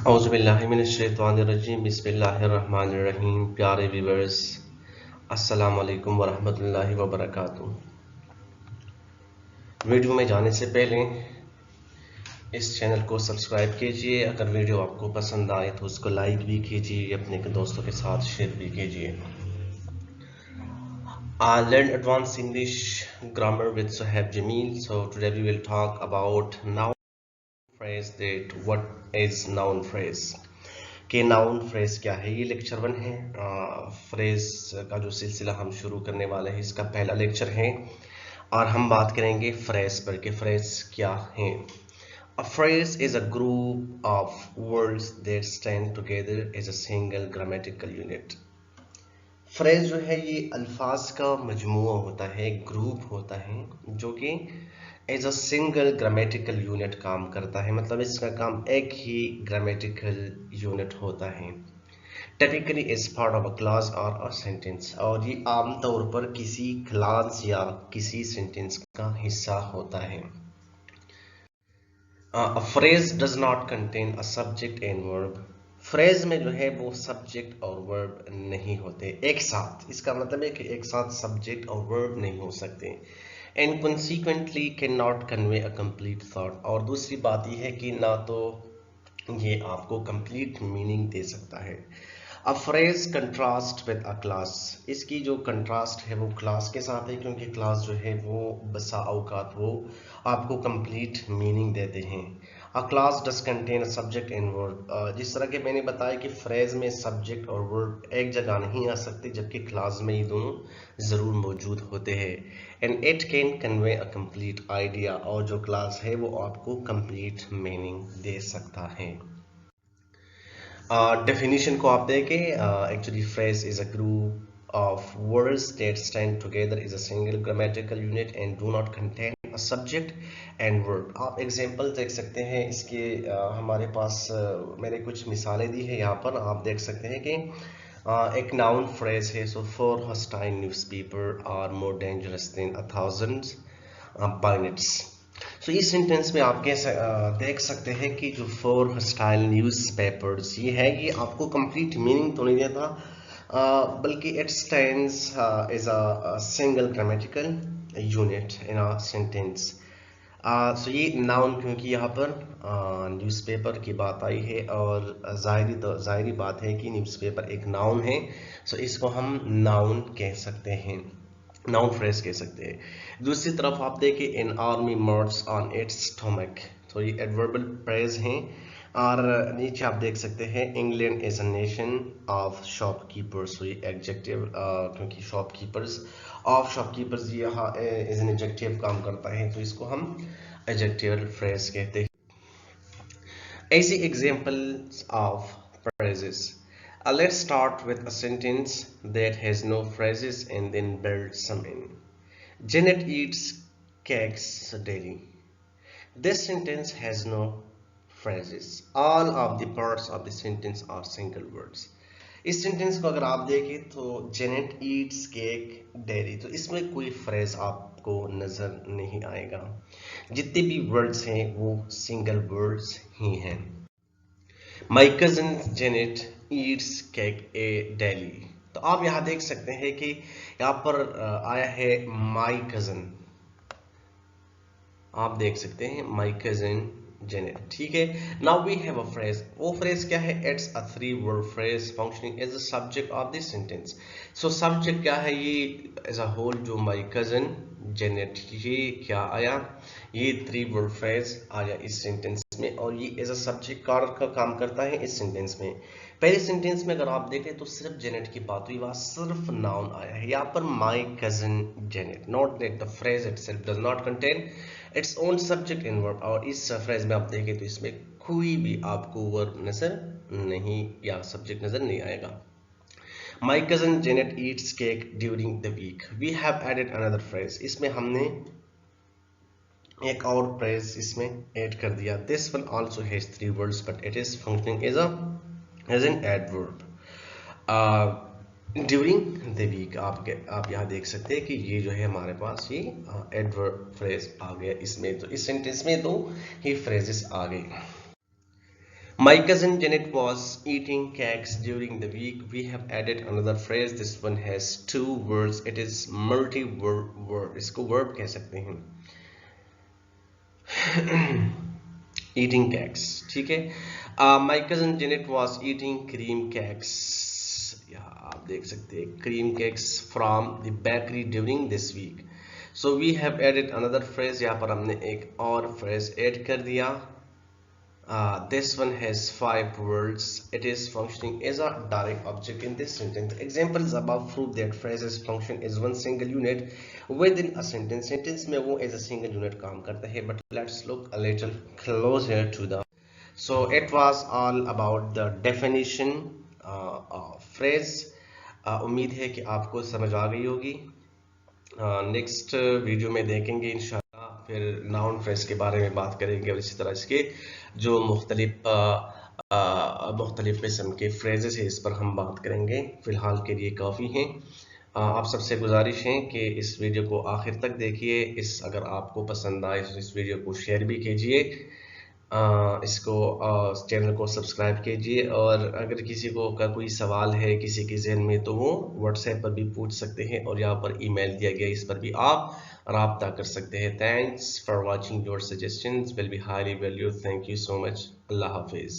औज़ुबिल्लाहिमिनश्शैतानिर्रजीम बिस्मिल्लाहिर्रहमानिर्रहीम। प्यारे व्यूअर्स, अस्सलाम वालेकुम वरहमतुल्लाहि वबरकातुहू। वीडियो में जाने से पहले इस चैनल को सब्सक्राइब कीजिए। अगर वीडियो आपको पसंद आए तो उसको लाइक भी कीजिए, अपने दोस्तों के साथ शेयर भी कीजिए। Learn advanced English grammar with Suhaib Jamil. So today we will talk about noun phrase. That what is noun phrase? कि नाउन फ्रेज क्या है। ये लेक्चर 1 है। फ्रेज का जो सिलसिला हम शुरू करने वाले हैं, इसका पहला लेक्चर है और हम बात करेंगे फ्रेज पर कि फ्रेज क्या है। A phrase is a group of words that stand together as a single grammatical unit. Phrase जो है ये अल्फाज का मजमुआ होता है, ग्रुप होता है जो कि as a single grammatical unit काम करता है। मतलब इसका काम एक ही ग्रामेटिकल यूनिट होता है। Typically is part of a class और अ सेंटेंस, और ये आमतौर पर किसी क्लास या किसी सेंटेंस का हिस्सा होता है। A phrase does not contain a subject and verb. Phrase में जो है वो सब्जेक्ट और वर्ब नहीं होते एक साथ। इसका मतलब है कि एक साथ सब्जेक्ट और वर्ब नहीं हो सकते। And consequently can not convey a complete thought. और दूसरी बात यह है कि ना तो ये आपको कंप्लीट मीनिंग दे सकता है। A phrase contrast with a class. इसकी जो कंट्रास्ट है वो क्लास के साथ है, क्योंकि क्लास जो है वो बसा औकात वो आपको कंप्लीट मीनिंग देते हैं। अ class does contain subject and verb. जिस तरह के मैंने बताया कि फ्रेज में सब्जेक्ट और वर्ब एक जगह नहीं आ सकते, जबकि क्लास में ये दोनों ज़रूर मौजूद होते हैं। And it can convey a complete idea, और जो क्लास है वो आपको कंप्लीट मीनिंग दे सकता है। डेफिनेशन को आप देखें, actually phrase is a group of words that stand together is a single grammatical unit and do not contain a subject and verb. आप एग्जांपल देख सकते हैं इसके। हमारे पास मैंने कुछ मिसालें दी है यहाँ पर। आप देख सकते हैं कि एक नाउन फ्रेज है। So four hostile newspaper are more dangerous than 1000 bayonets. So इस सेंटेंस में आप कैसे देख सकते हैं कि जो फोर हॉस्टाइल न्यूज़पेपर्स ये है, ये आपको कंप्लीट मीनिंग तो नहीं देता, बल्कि it stands as a single grammatical unit in a sentence. So ये नाउन, क्योंकि यहाँ पर न्यूज़पेपर की बात आई है और जाहिरी बात है कि न्यूज़पेपर एक नाउन है। सो इसको हम नाउन कह सकते हैं, नाउन फ्रेज कह सकते हैं। दूसरी तरफ आप देखें, इन army march on it's stomach. तो ये एडवर्बल फ्रेज हैं। और नीचे आप देख सकते हैं, England is a nation of shopkeepers. तो ये एडजेक्टिव, क्योंकि शॉपकीपर्स यहाँ एज एन एडजेक्टिव काम करता है, तो इसको हम एडजेक्टिवल फ्रेज कहते हैं। ऐसी examples of phrases. Let's start with a sentence that has no phrases and then build some in. Janet eats cakes daily. This sentence has no phrases. All of the parts of the sentence are single words. इस sentence को अगर आप देखें तो Janet eats cake daily, तो इसमें कोई phrase आपको नजर नहीं आएगा। जितने भी वर्ड्स हैं वो सिंगल वर्ड्स ही हैं। माई कजन जेनेट ईट्स केक ए डेली। तो आप यहाँ देख सकते हैं कि यहाँ पर आया है माई कजन। आप देख सकते हैं माई कजन जेनेट, ठीक है। Now we have a phrase. वो फ्रेज क्या है? It's a 3 word phrase functioning as a subject of this sentence. So subject क्या है? ये एज अ होल जो माई कजन जेनेट, ये क्या आया? ये 3 वर्ड फ्रेज आया इस सेंटेंस में, और ये एज अ सब्जेक्ट का काम करता है इस सेंटेंस में। पहले सेंटेंस में अगर आप देखें तो सिर्फ जेनेट की बात हुई, वहां सिर्फ नाउन आया है। यहाँ पर माई cousin Janet, not that the phrase itself does not contain its own subject and verb. और इस फ्रेज में आप देखें तो इसमें कोई भी आपको वर्ब नजर नहीं या सब्जेक्ट नजर नहीं आएगा। My cousin Janet eats cake during the week. We have added another phrase. इसमें हमने एक और फ्रेज इसमें ऐड कर दिया। This one also has 3 words but it is functioning as an adverb during the week. आप यहाँ देख सकते हैं कि ये जो है हमारे पास ये एडवर्ब फ्रेज आ गया इसमें। तो इस सेंटेंस में 2 ही फ्रेजेस आ गए। My cousin Janet was eating cakes during the week. We have added another phrase. This one has two words. It is multi-word. इसको verb कह सकते हैं. Eating cakes. ठीक है. My cousin Janet was eating cream cakes. यहाँ आप देख सकते हैं cream cakes from the bakery during this week. So we have added another phrase. यहाँ पर हमने एक और phrase add कर दिया. This one has 5 words. It is functioning as a direct object in this sentence. The examples above prove that phrases function as one single unit within a sentence. Sentence में वो as a single unit काम करता है. But let's look a little closer to the. So it was all about the definition of phrase. उम्मीद है कि आपको समझ आ गई होगी. नेक्स्ट वीडियो में देखेंगे इंशाल्लाह, फिर नाउन फ्रेज के बारे में बात करेंगे और इसी तरह इसके जो मुख्तलिफ किस्म के फ्रेजेस है इस पर हम बात करेंगे. फ़िलहाल के लिए काफ़ी हैं. आप सबसे गुजारिश है कि इस वीडियो को आखिर तक देखिए. अगर आपको पसंद आए तो इस वीडियो को शेयर भी कीजिए. इसको चैनल को सब्सक्राइब कीजिए और अगर किसी को का कोई सवाल है किसी के जहन में तो वो व्हाट्सएप पर भी पूछ सकते हैं और यहाँ पर ईमेल दिया गया इस पर भी आप राब्ता कर सकते हैं. Thanks for watching. Your suggestions will be highly valued. Thank you so much. Allah हाफिज़.